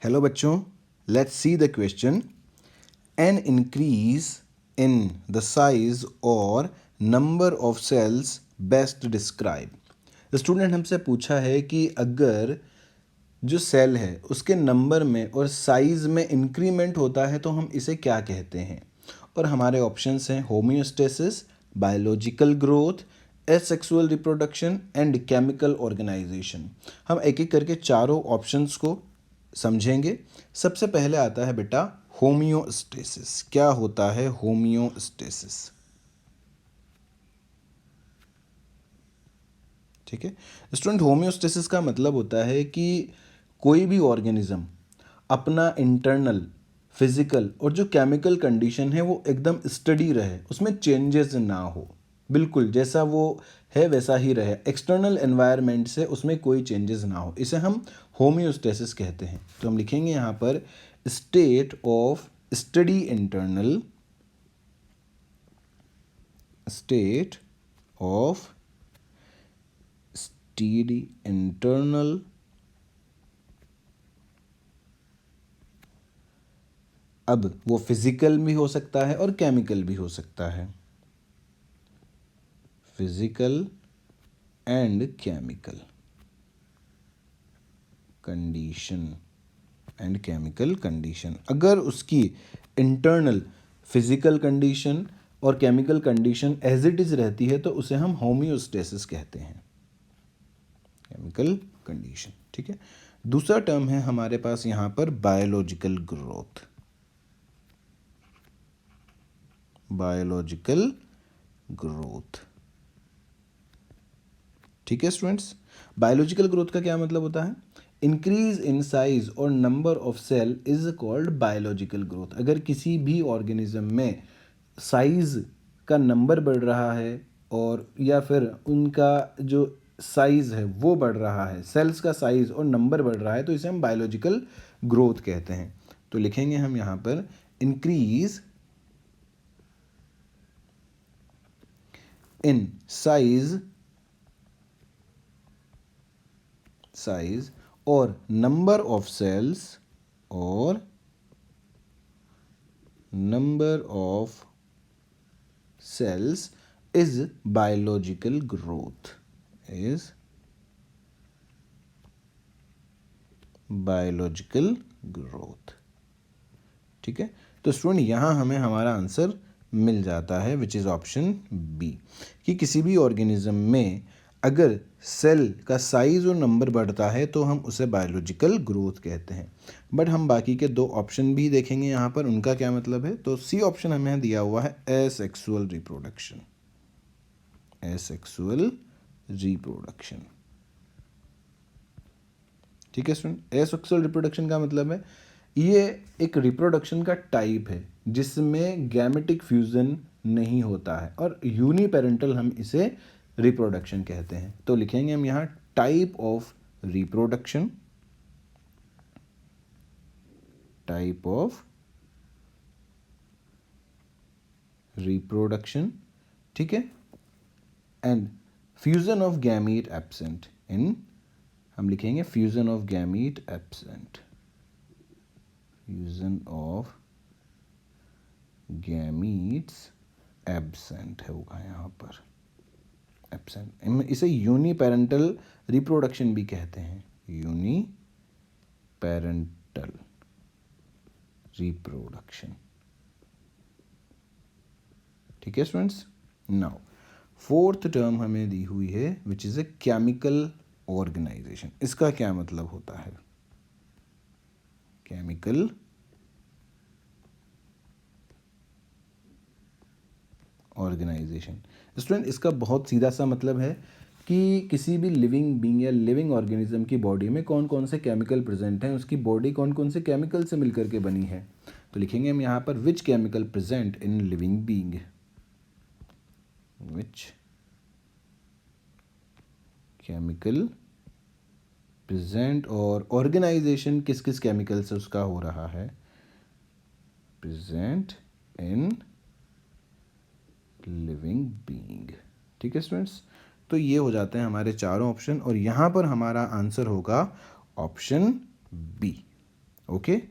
Hello बच्चों, let's see the question. An increase in the size और number of cells best describe. Student हमसे पूछा है कि अगर जो सेल है उसके नंबर में और साइज में इंक्रीमेंट होता है तो हम इसे क्या कहते हैं. और हमारे ऑप्शंस हैं homeostasis, biological growth, asexual reproduction and chemical organization. हम एक एक करके चारों ऑप्शंस को समझेंगे. सबसे पहले आता है बेटा होम्योस्टेसिस. क्या होता है होम्योस्टेसिस? ठीक है स्टूडेंट, होम्योस्टेसिस का मतलब होता है कि कोई भी ऑर्गेनिज्म अपना इंटरनल फिजिकल और जो केमिकल कंडीशन है वो एकदम स्टडी रहे, उसमें चेंजेस ना हो, बिल्कुल जैसा वो है वैसा ही रहे, एक्सटर्नल एनवायरनमेंट से उसमें कोई चेंजेस ना हो. इसे हम होम्योस्टेसिस कहते हैं. तो हम लिखेंगे यहाँ पर state of study internal, state of study internal अब वो फिजिकल भी हो सकता है और केमिकल भी हो सकता है. Physical and chemical condition and chemical condition. अगर उसकी इंटरनल फिजिकल कंडीशन और chemical condition as it is रहती है तो उसे हम होम्योस्टेसिस कहते हैं, केमिकल कंडीशन. ठीक है. दूसरा टर्म है हमारे पास यहाँ पर बायोलॉजिकल ग्रोथ. Biological growth. ठीक है स्टूडेंट्स, बायोलॉजिकल ग्रोथ का क्या मतलब होता है? इंक्रीज इन साइज और number of cell is called biological growth. अगर किसी भी ऑर्गेनिज्म में साइज का नंबर बढ़ रहा है और या फिर उनका जो साइज है वो बढ़ रहा है, सेल्स का साइज और नंबर बढ़ रहा है, तो इसे हम बायोलॉजिकल ग्रोथ कहते हैं. तो लिखेंगे हम यहाँ पर इंक्रीज इन साइज और नंबर ऑफ सेल्स और number of cells is biological growth, is biological growth. ठीक है. तो स्टूडेंट यहाँ हमें हमारा आंसर मिल जाता है विच इज़ ऑप्शन बी, कि किसी भी ऑर्गेनिज्म में अगर सेल का साइज और नंबर बढ़ता है तो हम उसे बायोलॉजिकल ग्रोथ कहते हैं. बट हम बाकी के दो ऑप्शन भी देखेंगे यहाँ पर, उनका क्या मतलब है. तो सी ऑप्शन हमें दिया हुआ है एसेक्सुअल रिप्रोडक्शन, एसेक्सुअल रिप्रोडक्शन. ठीक है स्टूडेंट, एसेक्सुअल रिप्रोडक्शन का मतलब है ये एक रिप्रोडक्शन का टाइप है जिसमें गैमेटिक फ्यूजन नहीं होता है और यूनिपेरेंटल हम इसे रिप्रोडक्शन कहते हैं. तो लिखेंगे हम यहाँ type of reproduction, type of reproduction. ठीक है. And fusion of gamete absent in, हम लिखेंगे fusion of gamete absent, fusion of gametes absent होगा यहाँ पर, एब्सेंट. इसे यूनिपेरेंटल रिप्रोडक्शन भी कहते हैं, यूनिपेरेंटल रिप्रोडक्शन. ठीक है स्टूडेंट्स. नाउ फोर्थ टर्म हमें दी हुई है which is a chemical organization. इसका क्या मतलब होता है? Chemical organisation. स्टूडेंट इसका बहुत सीधा सा मतलब है कि किसी भी लिविंग बीइंग या लिविंग ऑर्गेनिज्म की बॉडी में कौन कौन से केमिकल प्रेजेंट हैं, उसकी बॉडी कौन कौन से केमिकल से मिलकर के बनी है. तो लिखेंगे हम यहाँ पर which chemical present in living being, which chemical present, और ऑर्गेनाइजेशन किस किस केमिकल से उसका हो रहा है, प्रेजेंट इन लिविंग बीइंग. ठीक है स्टूडेंट्स, तो ये हो जाते हैं हमारे चारों ऑप्शन और यहाँ पर हमारा आंसर होगा ऑप्शन बी. Okay.